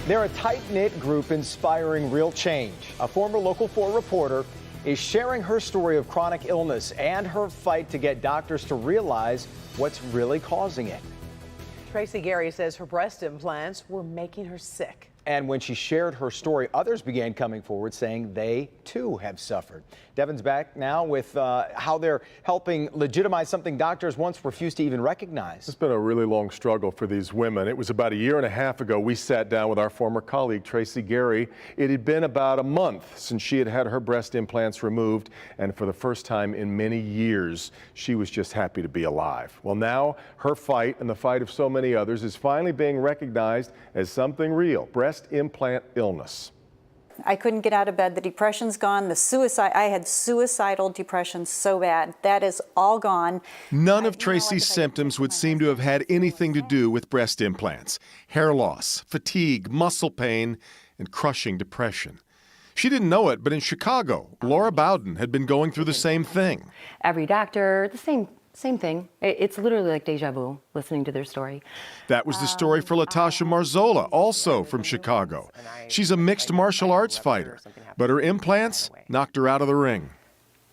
They're a tight-knit group inspiring real change. A former Local 4 reporter is sharing her story of chronic illness and her fight to get doctors to realize what's really causing it. Tracy Gary says her breast implants were making her sick. And when she shared her story, others began coming forward saying they, too, have suffered. Devin's back now with how they're helping legitimize something doctors once refused to even recognize. It's been a really long struggle for these women. It was about a year and a half ago we sat down with our former colleague, Tracy Gary. It had been about a month since she had had her breast implants removed, and for the first time in many years, she was just happy to be alive. Well, now her fight and the fight of so many others is finally being recognized as something real. Breast implant illness. I couldn't get out of bed. The depression's gone. I had suicidal depression so bad. That is all gone. None of Tracy's symptoms would seem to have had anything to do with breast implants. Hair loss, fatigue, muscle pain, and crushing depression. She didn't know it, but in Chicago, Laura Bowden had been going through the same thing. Every doctor, the same thing. It's literally like deja vu, listening to their story. That was the story for Latasha Marzola, also from Chicago. She's a mixed martial arts fighter, but her implants knocked her out of the ring.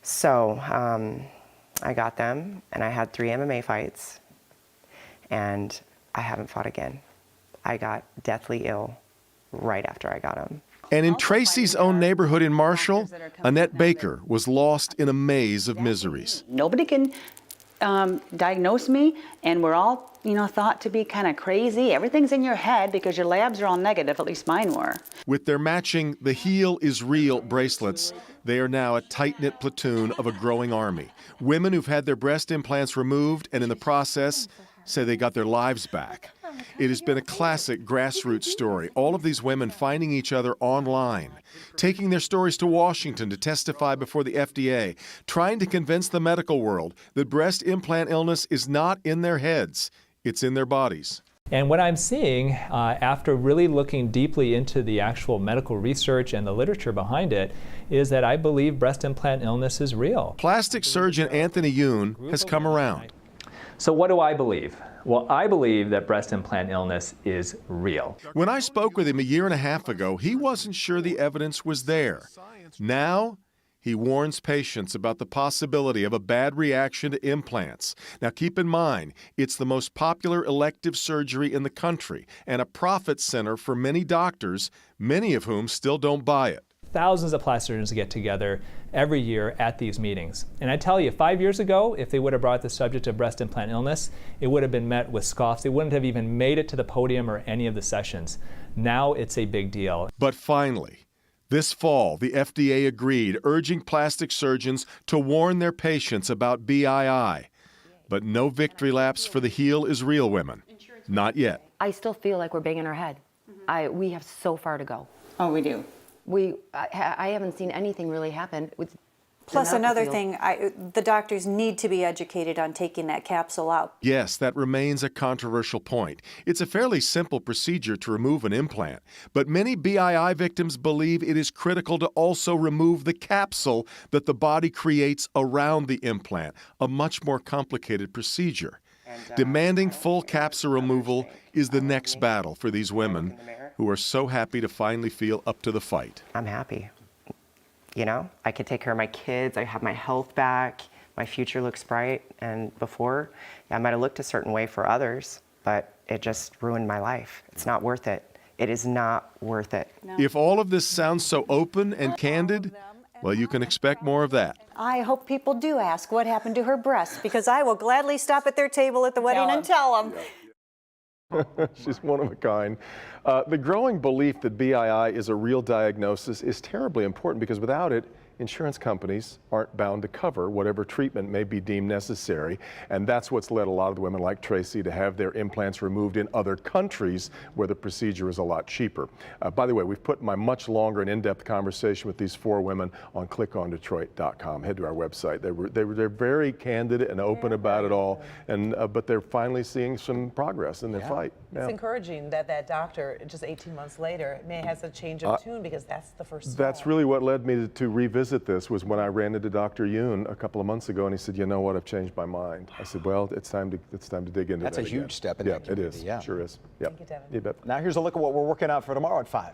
So I got them, and I had 3 MMA fights, and I haven't fought again. I got deathly ill right after I got them. And in Tracy's own neighborhood in Marshall, Annette Baker was lost in a maze of miseries. Nobody can diagnose me, and we're all, thought to be kind of crazy. Everything's in your head because your labs are all negative, at least mine were. With their matching "The Heal is Real" bracelets, they are now a tight-knit platoon of a growing army. Women who've had their breast implants removed and in the process say they got their lives back. It has been a classic grassroots story, all of these women finding each other online, taking their stories to Washington to testify before the FDA, trying to convince the medical world that breast implant illness is not in their heads, it's in their bodies. And what I'm seeing after really looking deeply into the actual medical research and the literature behind it is that I believe breast implant illness is real. Plastic surgeon Anthony Yoon has come around. So what do I believe? Well, I believe that breast implant illness is real. When I spoke with him a year and a half ago, he wasn't sure the evidence was there. Now, he warns patients about the possibility of a bad reaction to implants. Now, keep in mind, it's the most popular elective surgery in the country and a profit center for many doctors, many of whom still don't buy it. Thousands of plastic surgeons get together every year at these meetings. And I tell you, 5 years ago, if they would have brought the subject of breast implant illness, it would have been met with scoffs. They wouldn't have even made it to the podium or any of the sessions. Now it's a big deal. But finally, this fall, the FDA agreed, urging plastic surgeons to warn their patients about BII. But no victory laps for the Heal is Real women. Not yet. I still feel like we're banging our head. We have so far to go. Oh, we do. I haven't seen anything really happen with. Plus another thing, the doctors need to be educated on taking that capsule out. Yes, that remains a controversial point. It's a fairly simple procedure to remove an implant, but many BII victims believe it is critical to also remove the capsule that the body creates around the implant, a much more complicated procedure. Demanding full capsule removal is the next battle for these women who are so happy to finally feel up to the fight. I'm happy. I can take care of my kids, I have my health back, my future looks bright, and before, I might have looked a certain way for others, but it just ruined my life. It's not worth it. It is not worth it. No. If all of this sounds so open and candid, well, you can expect more of that. I hope people do ask what happened to her breasts, because I will gladly stop at their table at the wedding and tell them. She's one of a kind. The growing belief that BII is a real diagnosis is terribly important because without it, insurance companies aren't bound to cover whatever treatment may be deemed necessary. And that's what's led a lot of the women like Tracy to have their implants removed in other countries where the procedure is a lot cheaper. By the way, we've put my much longer and in-depth conversation with these 4 women on clickondetroit.com. Head to our website. They're very candid and open about it all, and but they're finally seeing some progress in their fight. It's encouraging that that doctor, just 18 months later, may has a change of tune because that's the first step. That's really what led me to revisit revisit this was when I ran into Dr. Yoon a couple of months ago, and he said, "You know what? I've changed my mind." I said, "Well, it's time to dig into That's that a huge again." step in Yeah, that community, it is. yeah. Sure is. Yep. Thank you, Devin. You bet. Now here's a look at what we're working on for tomorrow at 5.